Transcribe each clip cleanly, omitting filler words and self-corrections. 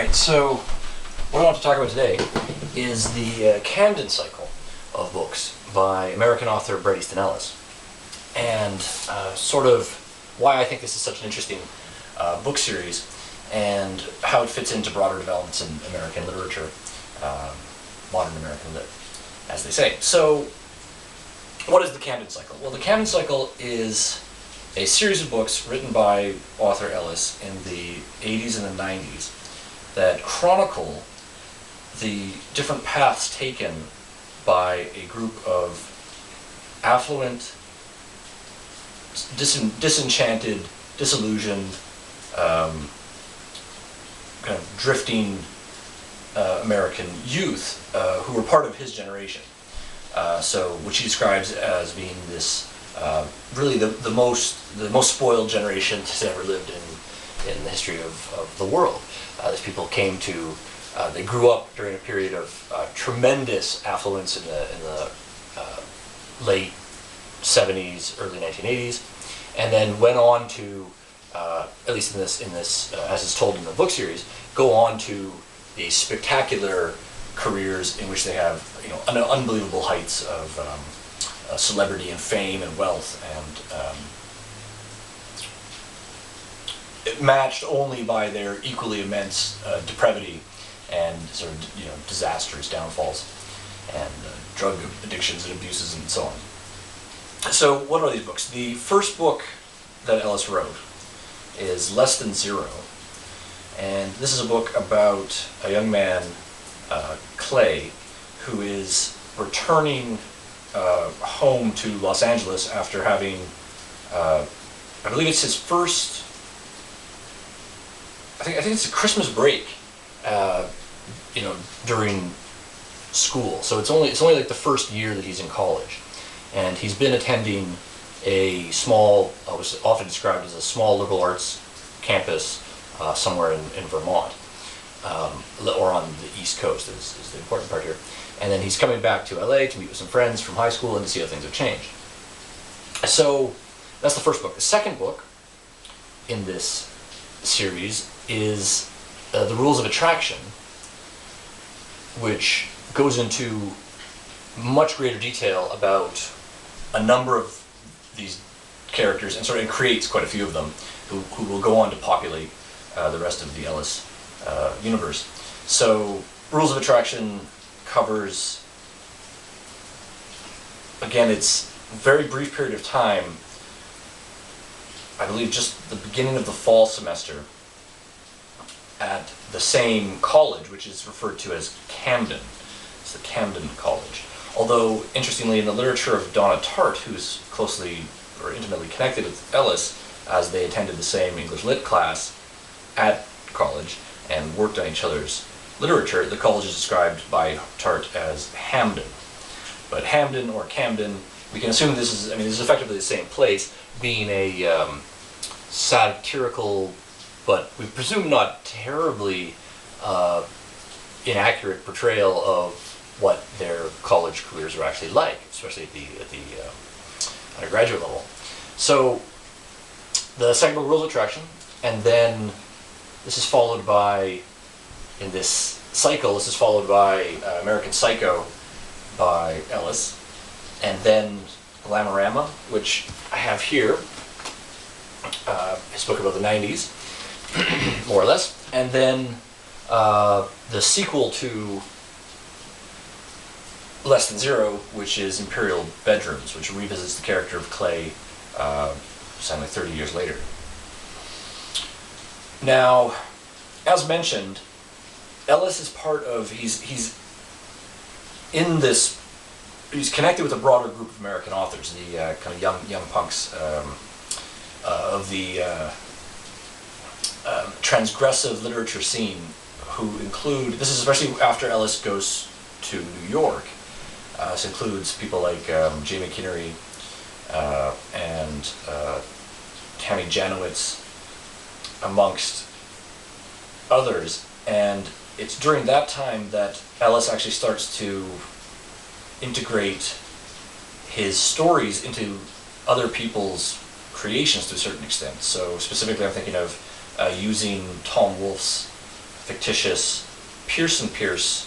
Alright, so what I want to talk about today is the Camden cycle of books by American author Bret Easton Ellis, and sort of why I think this is such an interesting book series and how it fits into broader developments in American literature, modern American lit, as they say. So, what is the Camden cycle? Well, the Camden cycle is a series of books written by author Ellis in the 80s and the 90s that chronicle the different paths taken by a group of affluent, disenchanted, disillusioned, kind of drifting American youth who were part of his generation. Which he describes as being this really the most spoiled generation that's ever lived in the history of the world. These people came to, they grew up during a period of tremendous affluence in the late 70s, early 1980s, and then went on to, at least in this as is told in the book series, go on to these spectacular careers in which they have, unbelievable heights of celebrity and fame and wealth, and matched only by their equally immense depravity and sort of disastrous downfalls and drug addictions and abuses and so on. So what are these books? The first book that Ellis wrote is Less Than Zero, and this is a book about a young man, Clay, who is returning home to Los Angeles after having, I believe it's his first, I think it's a Christmas break, during school. So it's only like the first year that he's in college, and he's been attending a small, was often described as a small liberal arts campus somewhere in Vermont, or on the East Coast is the important part here. And then he's coming back to LA to meet with some friends from high school and to see how things have changed. So that's the first book. The second book in this series is The Rules of Attraction, which goes into much greater detail about a number of these characters and sort of creates quite a few of them who will go on to populate the rest of the Ellis universe. So Rules of Attraction covers, again, it's a very brief period of time, I believe just the beginning of the fall semester at the same college, which is referred to as Camden. It's the Camden College. Although, interestingly, in the literature of Donna Tartt, who's closely or intimately connected with Ellis, as they attended the same English Lit class at college and worked on each other's literature, the college is described by Tartt as Hamden. But Hamden or Camden, we can assume this is effectively the same place, being a satirical, but we presume not terribly inaccurate portrayal of what their college careers are actually like, especially at the undergraduate level. So the second book, Rules of Attraction, and then this is followed by, in this cycle, this is followed by American Psycho by Ellis, and then Glamorama, which I have here, his book about the 90s, more or less, and then the sequel to Less Than Zero, which is Imperial Bedrooms, which revisits the character of Clay something like 30 years later. Now, as mentioned, Ellis is part of, he's connected with a broader group of American authors, the kind of young punks of the transgressive literature scene, who include, this is especially after Ellis goes to New York, this includes people like Jamie Kinnery and Tammy Janowitz, amongst others, and it's during that time that Ellis actually starts to integrate his stories into other people's creations to a certain extent. So specifically I'm thinking of using Tom Wolfe's fictitious Pearson Pierce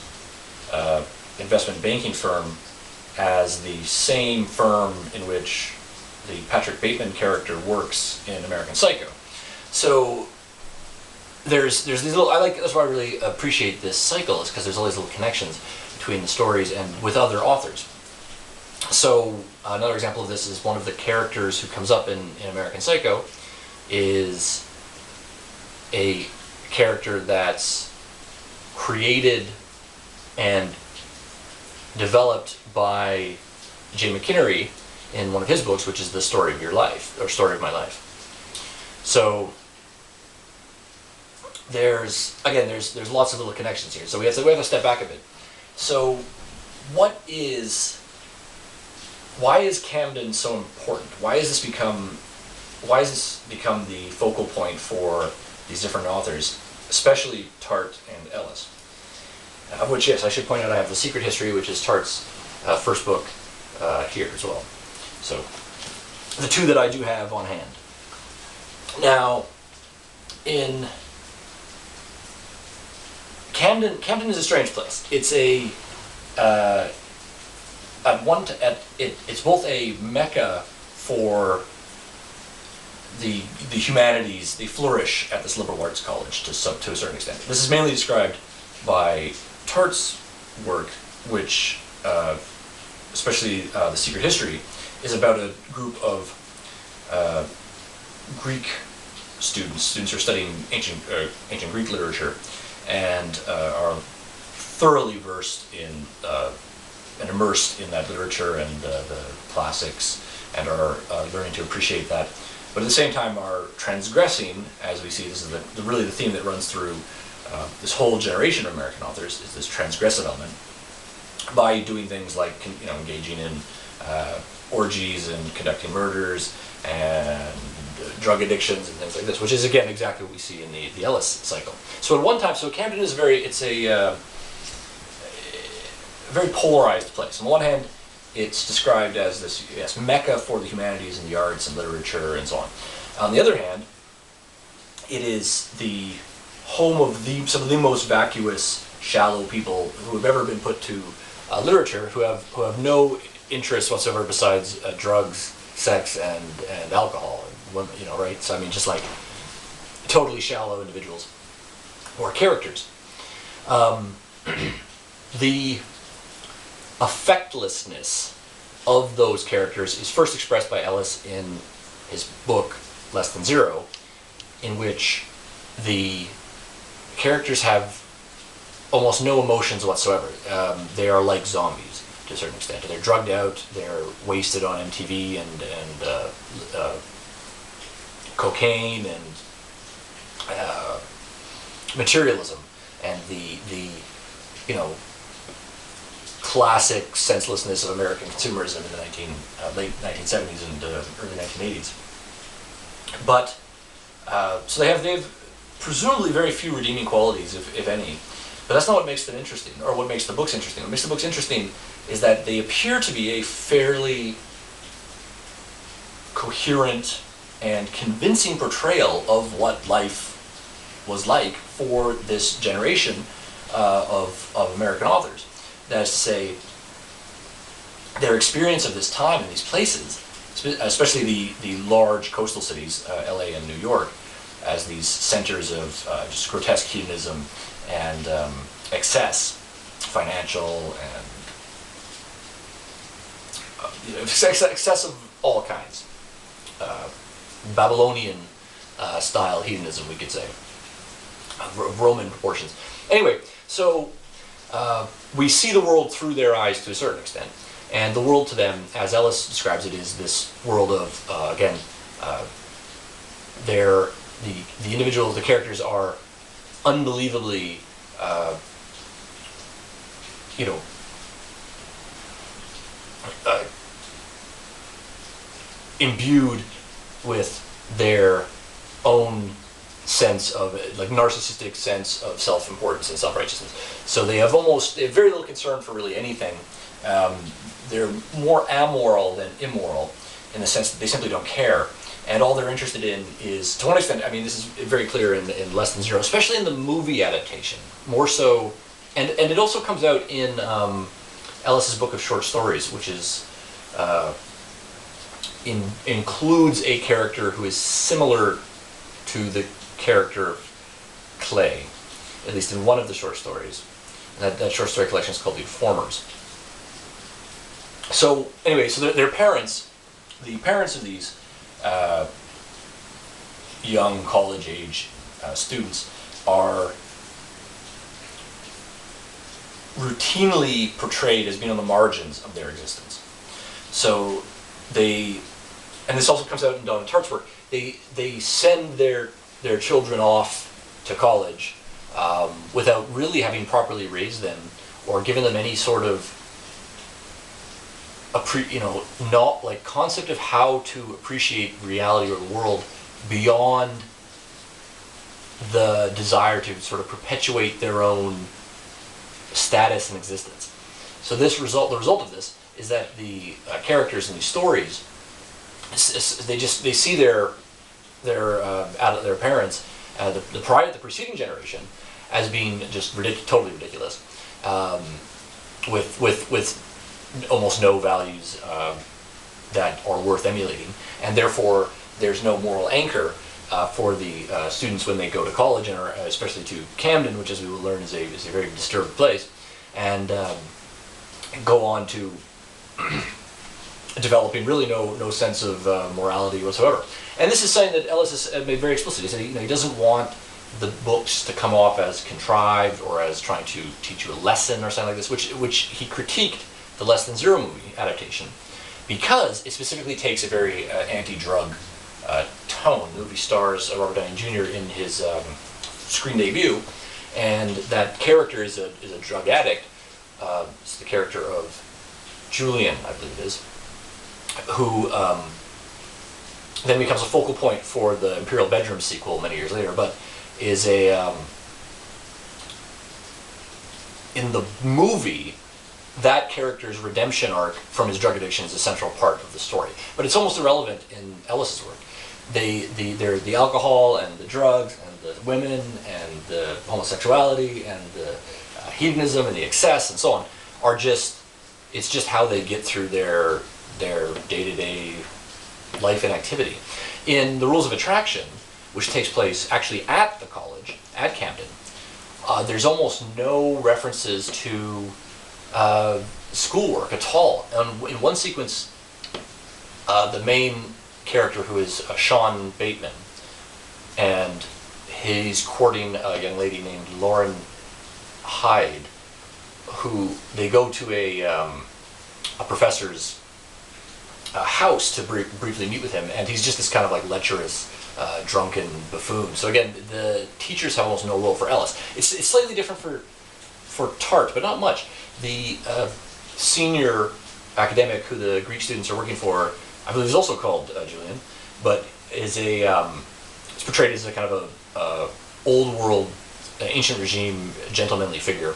investment banking firm as the same firm in which the Patrick Bateman character works in American Psycho. So there's these little, that's why I really appreciate this cycle, is because there's all these little connections between the stories and with other authors. So another example of this is one of the characters who comes up in American Psycho is a character that's created and developed by Jay McInerney in one of his books, which is The Story of Your Life, or Story of My Life. So there's lots of little connections here. So we have to step back a bit. So why is Camden so important? Why has this become the focal point for these different authors, especially Tart and Ellis? Of which, yes, I should point out I have The Secret History, which is Tart's first book here as well. So the two that I do have on hand. Now, in Camden is a strange place. It's it's both a mecca for the humanities. They flourish at this liberal arts college to a certain extent. This is mainly described by Tart's work, which, especially The Secret History, is about a group of Greek students who are studying ancient Greek literature and are thoroughly versed in and immersed in that literature and the classics, and are learning to appreciate that. But at the same time are transgressing, as we see. This is really the theme that runs through this whole generation of American authors, is this transgressive element, by doing things like engaging in orgies and conducting murders and drug addictions and things like this, which is again exactly what we see in the Ellis cycle. So at one time, Camden is a very polarized place. On the one hand, it's described as this mecca for the humanities and the arts and literature and so on. On the other hand, it is the home of some of the most vacuous, shallow people who have ever been put to literature, who have no interest whatsoever besides drugs, sex, and alcohol, and right? So I mean, just like totally shallow individuals or characters. The affectlessness of those characters is first expressed by Ellis in his book Less Than Zero, in which the characters have almost no emotions whatsoever. They are like zombies to a certain extent. They're drugged out, they're wasted on MTV and cocaine and materialism and the classic senselessness of American consumerism in the late 1970s and early 1980s. But so they have presumably very few redeeming qualities, if any. But that's not what makes them interesting, or what makes the books interesting. What makes the books interesting is that they appear to be a fairly coherent and convincing portrayal of what life was like for this generation of American authors. That is to say, their experience of this time in these places, especially the large coastal cities, LA and New York, as these centers of just grotesque hedonism and excess, financial and excess of all kinds. Babylonian style hedonism, we could say, of Roman proportions. Anyway, so we see the world through their eyes to a certain extent, and the world to them, as Ellis describes it, is this world of the individuals, the characters are unbelievably imbued with their own sense of, like, narcissistic sense of self-importance and self-righteousness. So they have very little concern for really anything. They're more amoral than immoral in the sense that they simply don't care. and all they're interested in is, to one extent, I mean, this is very clear in Less Than Zero, especially in the movie adaptation, more so, and it also comes out in Ellis's book of short stories, which is includes a character who is similar to the character Clay, at least in one of the short stories. That short story collection is called The Informers. So anyway, so their parents, the parents of these young college-age students are routinely portrayed as being on the margins of their existence. So they, and this also comes out in Donna Tartt's work, they send their children off to college without really having properly raised them or given them any sort of not like concept of how to appreciate reality or the world beyond the desire to sort of perpetuate their own status and existence. So the result of this is that the characters in these stories, they see their parents, the preceding generation, as being just totally ridiculous, with almost no values that are worth emulating, and therefore there's no moral anchor for the students when they go to college, and especially to Camden, which, as we will learn, is a very disturbed place, and go on to developing really no sense of morality whatsoever. And this is something that Ellis has made very explicit. He said he doesn't want the books to come off as contrived or as trying to teach you a lesson or something like this, which he critiqued the Less Than Zero movie adaptation, because it specifically takes a very anti-drug tone. The movie stars Robert Downey Jr. in his screen debut, and that character is a drug addict. It's the character of Julian, I believe it is, who then becomes a focal point for the Imperial Bedroom sequel many years later, but is in the movie, that character's redemption arc from his drug addiction is a central part of the story. But it's almost irrelevant in Ellis's work. The alcohol and the drugs and the women and the homosexuality and the hedonism and the excess and so on are it's just how they get through their day-to-day life and activity. In The Rules of Attraction, which takes place actually at the college, at Camden, there's almost no references to schoolwork at all. In one sequence, the main character, who is Sean Bateman, and he's courting a young lady named Lauren Hyde, who they go to a professor's house to briefly meet with him, and he's just this kind of like lecherous, drunken buffoon. So again, the teachers have almost no role for Ellis. It's slightly different for Tartt, but not much. The senior academic who the Greek students are working for, I believe, is also called Julian, but is it's portrayed as a kind of a old world, ancient regime, gentlemanly figure.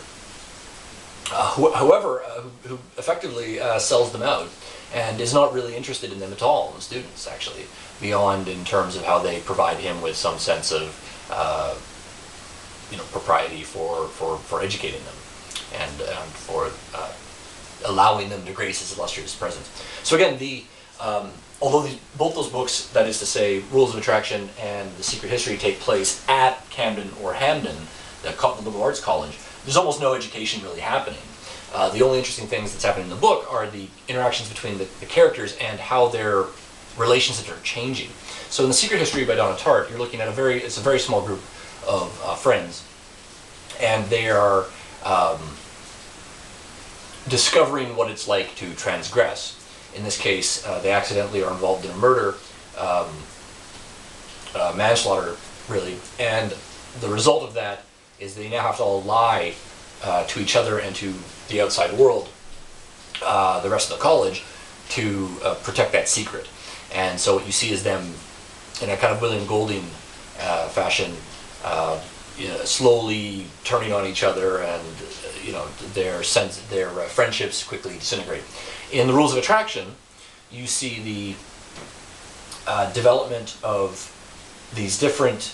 However, who effectively sells them out and is not really interested in them at all, the students, actually, beyond in terms of how they provide him with some sense of propriety for educating them and for allowing them to grace his illustrious presence. So again, although both those books, that is to say, Rules of Attraction and The Secret History, take place at Camden or Hamden, the liberal arts college, there's almost no education really happening. The only interesting things that's happening in the book are the interactions between the characters and how their relationships are changing. So in The Secret History by Donna Tartt, you're looking at it's a very small group of friends, and they are discovering what it's like to transgress. In this case, they accidentally are involved in a murder, manslaughter, really, and the result of that is they now have to all lie to each other and to the outside world, the rest of the college, to protect that secret. And so what you see is them, in a kind of William Golding fashion, slowly turning on each other, and their friendships quickly disintegrate. In The Rules of Attraction, you see development of these different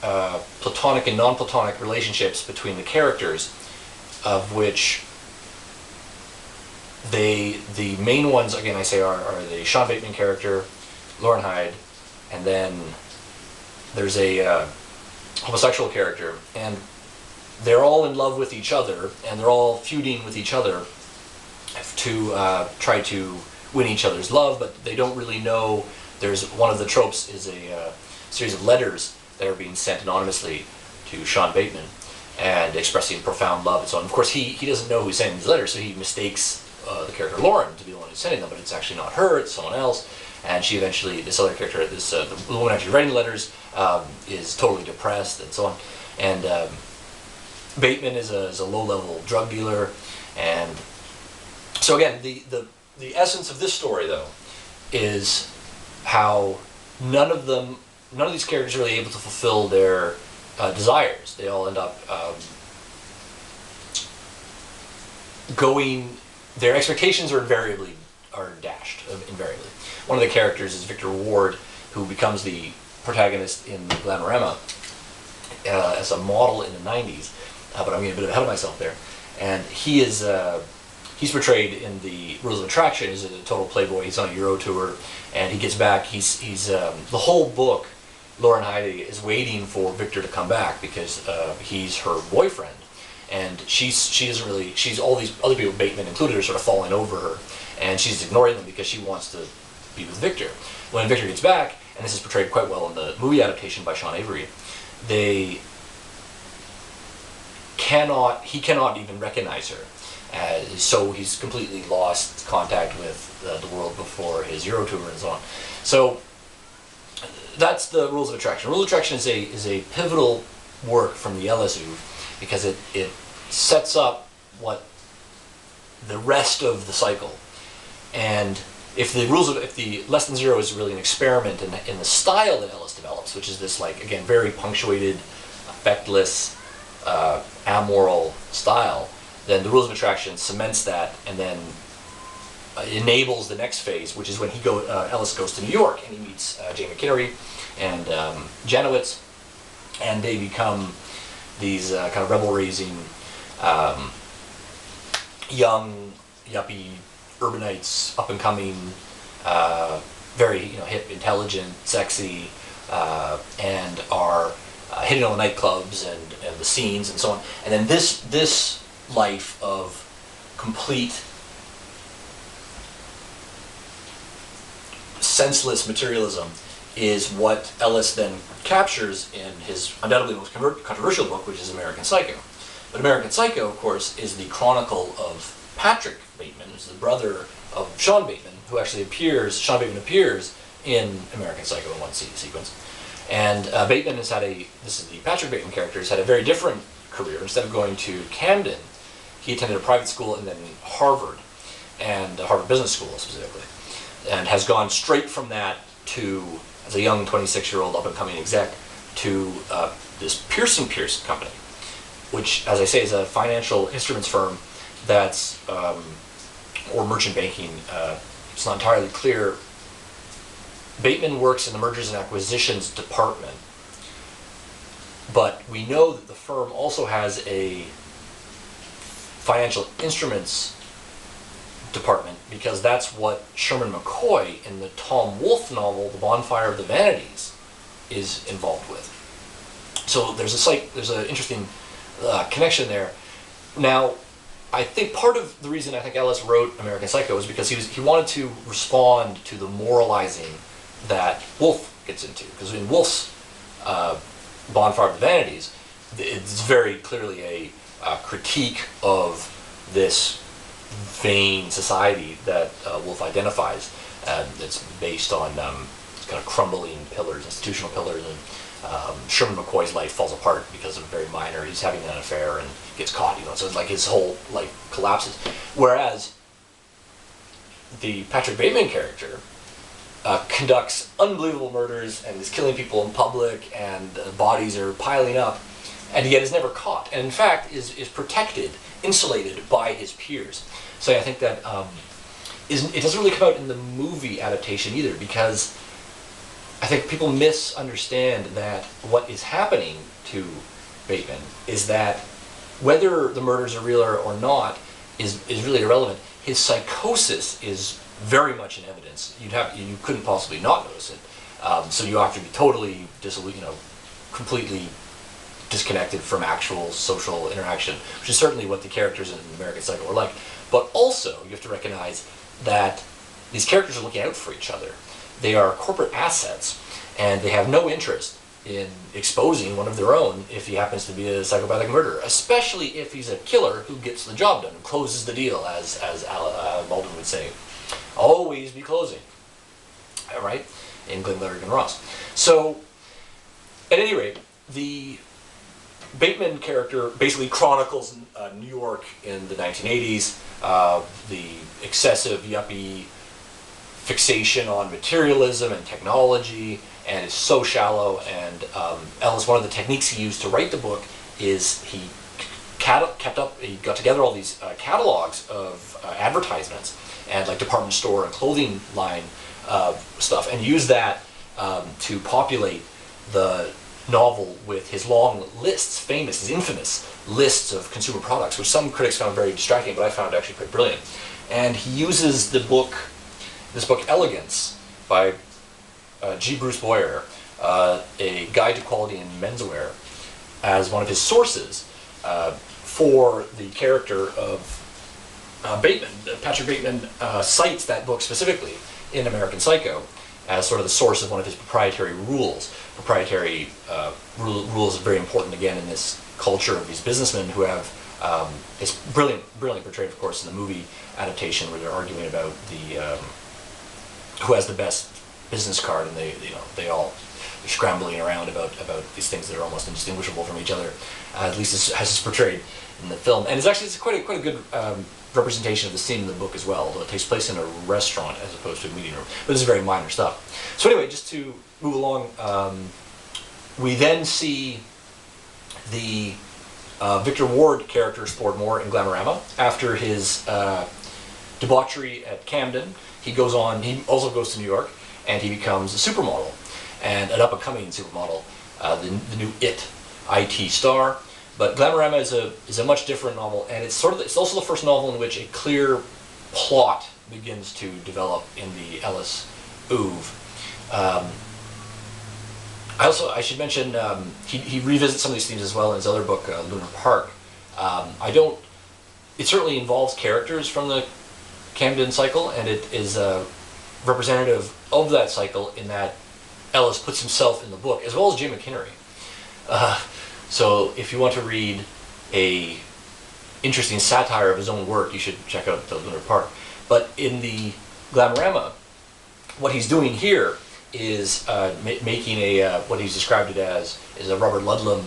platonic and non-platonic relationships between the characters, of which the main ones, again, I say, are the Sean Bateman character, Lauren Hyde, and then there's a homosexual character, and they're all in love with each other, and they're all feuding with each other to try to win each other's love, but they don't really know. There's one of the tropes is a series of letters that are being sent anonymously to Sean Bateman and expressing profound love and so on. Of course, he doesn't know who's sending these letters, so he mistakes the character Lauren to be the one who's sending them, but it's actually not her, it's someone else. And she eventually, this other character, the woman actually writing letters, is totally depressed and so on. And Bateman is a low-level drug dealer, and so again, the essence of this story, though, is how none of these characters are really able to fulfill their desires. They all end up their expectations are dashed, invariably. One of the characters is Victor Ward, who becomes the protagonist in Glamorama as a model in the 90s, but I'm getting a bit ahead of myself there. And he's portrayed in the Rules of Attraction as a total playboy. He's on a Euro tour, and he gets back. He's the whole book, Lauren Hyde is waiting for Victor to come back because he's her boyfriend, and she doesn't really. All these other people, Bateman included, are sort of falling over her, and she's ignoring them because she wants to be with Victor. When Victor gets back, and this is portrayed quite well in the movie adaptation by Sean Avery, he cannot even recognize her. So he's completely lost contact with the world before his Euro tour and so on. So that's the Rules of Attraction. Rules of Attraction is a pivotal work from the Ellis because it sets up what the rest of the cycle. And if the Less Than Zero is really an experiment in the style that Ellis develops, which is this, like, again, very punctuated, affectless, amoral style, then the Rules of Attraction cements that and then enables the next phase, which is when Ellis goes to New York and he meets Jay McInerney and Janowitz, and they become these kind of rebel-raising, young, yuppie urbanites, up-and-coming, very hip, intelligent, sexy, and are hitting all the nightclubs and the scenes and so on. And then this life of complete senseless materialism is what Ellis then captures in his undoubtedly most controversial book, which is American Psycho. But American Psycho, of course, is the chronicle of Patrick Bateman, who's the brother of Sean Bateman, who actually Sean Bateman appears in American Psycho in one sequence. And Bateman this is the Patrick Bateman character, has had a very different career. Instead of going to Camden, he attended a private school and then Harvard, and Harvard Business School specifically, and has gone straight from that to, as a young 26-year-old up-and-coming exec, to this Pearson company, which, as I say, is a financial instruments firm that's, or merchant banking, it's not entirely clear. Bateman works in the mergers and acquisitions department, but we know that the firm also has a financial instruments department because that's what Sherman McCoy in the Tom Wolfe novel, The Bonfire of the Vanities, is involved with. So there's an interesting connection there. Now, I think part of the reason I think Ellis wrote American Psycho is because he wanted to respond to the moralizing that Wolfe gets into. Because in Wolfe's Bonfire of the Vanities, it's very clearly a critique of this vain society that Wolfe identifies. It's based on kind of crumbling pillars, institutional pillars, and Sherman McCoy's life falls apart because of a very minor. He's having an affair and gets caught, so it's like his whole life collapses. Whereas the Patrick Bateman character conducts unbelievable murders and is killing people in public, and bodies are piling up, and yet is never caught, and in fact is protected, insulated by his peers. So I think that it doesn't really come out in the movie adaptation either, because I think people misunderstand that what is happening to Bateman is that whether the murders are real or not is really irrelevant. His psychosis is very much in evidence. You couldn't possibly not notice it. So you have to be totally completely disconnected from actual social interaction, which is certainly what the characters in American Psycho are like. But also, you have to recognize that these characters are looking out for each other. They are corporate assets, and they have no interest in exposing one of their own if he happens to be a psychopathic murderer, especially if he's a killer who gets the job done, who closes the deal, as Baldwin would say. Always be closing, right? In Glengarry and Ross. So, at any rate, the Bateman character basically chronicles New York in the 1980s, the excessive yuppie fixation on materialism and technology, and it's so shallow. And Ellis, one of the techniques he used to write the book is he got together all these catalogs of advertisements and like department store and clothing line stuff, and used that to populate the novel with his long lists, his infamous lists of consumer products, which some critics found very distracting, but I found actually quite brilliant. And he uses this book Elegance by G. Bruce Boyer, a guide to quality in menswear, as one of his sources for the character of Bateman. Patrick Bateman cites that book specifically in American Psycho as sort of the source of one of his proprietary rules. Proprietary rules are very important, again, in this culture of these businessmen who have, it's brilliantly portrayed, of course, in the movie adaptation, where they're arguing about who has the best business card, and they're scrambling around about these things that are almost indistinguishable from each other, at least as it's portrayed in the film. And it's quite a good representation of the scene in the book as well, although it takes place in a restaurant as opposed to a meeting room. But this is very minor stuff. So anyway, just to move along, we then see the Victor Ward character explored more in Glamorama. After his debauchery at Camden, he also goes to New York, and he becomes a supermodel, and an up-and-coming supermodel, the new IT star. But Glamorama is a much different novel, and it's also the first novel in which a clear plot begins to develop in the Ellis oeuvre. I should mention he revisits some of these themes as well in his other book, Lunar Park. It certainly involves characters from the Camden cycle, and it is representative of that cycle in that Ellis puts himself in the book, as well as Jay McInerney. So if you want to read a interesting satire of his own work, you should check out the Lunar Park. But in the Glamorama, what he's doing here is making what he's described it as is a Robert Ludlum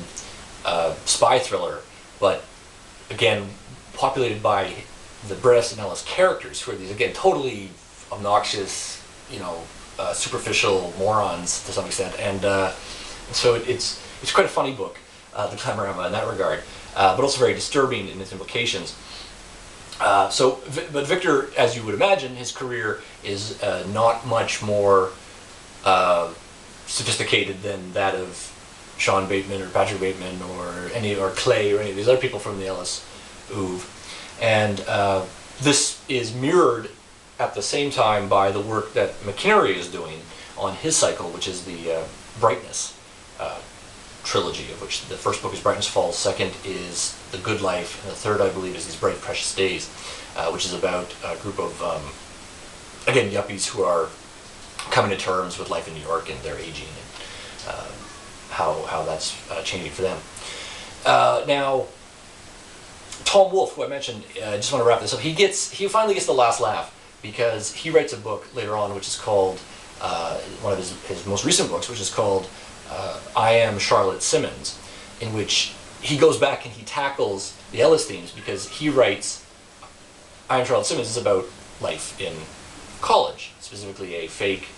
spy thriller, but again populated by the Bret Easton Ellis characters, who are these again totally obnoxious, superficial morons to some extent, and so it's quite a funny book, the Glamorama, in that regard, but also very disturbing in its implications. But Victor, as you would imagine, his career is not much more sophisticated than that of Sean Bateman or Patrick Bateman or Clay or any of these other people from the Ellis oeuvre. And this is mirrored at the same time by the work that McInerney is doing on his cycle, which is the Brightness trilogy, of which the first book is Brightness Falls, second is The Good Life, and the third, I believe, is These Bright Precious Days, which is about a group of, again, yuppies who are coming to terms with life in New York and their aging and how that's changing for them. Now, Tom Wolfe, who I mentioned, I just want to wrap this up. He finally gets the last laugh, because he writes a book later on, which is called one of his most recent books, which is called I Am Charlotte Simmons, in which he goes back and he tackles the Ellis themes, because he writes I Am Charlotte Simmons is about life in college, specifically a fake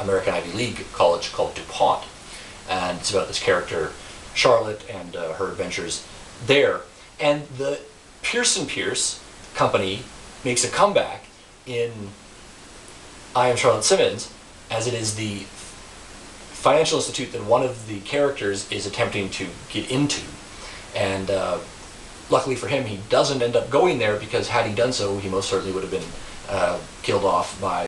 American Ivy League college called DuPont, and it's about this character Charlotte and her adventures there. And the Pearson Pierce company makes a comeback in I Am Charlotte Simmons, as it is the financial institute that one of the characters is attempting to get into. And luckily for him, he doesn't end up going there, because had he done so, he most certainly would have been killed off by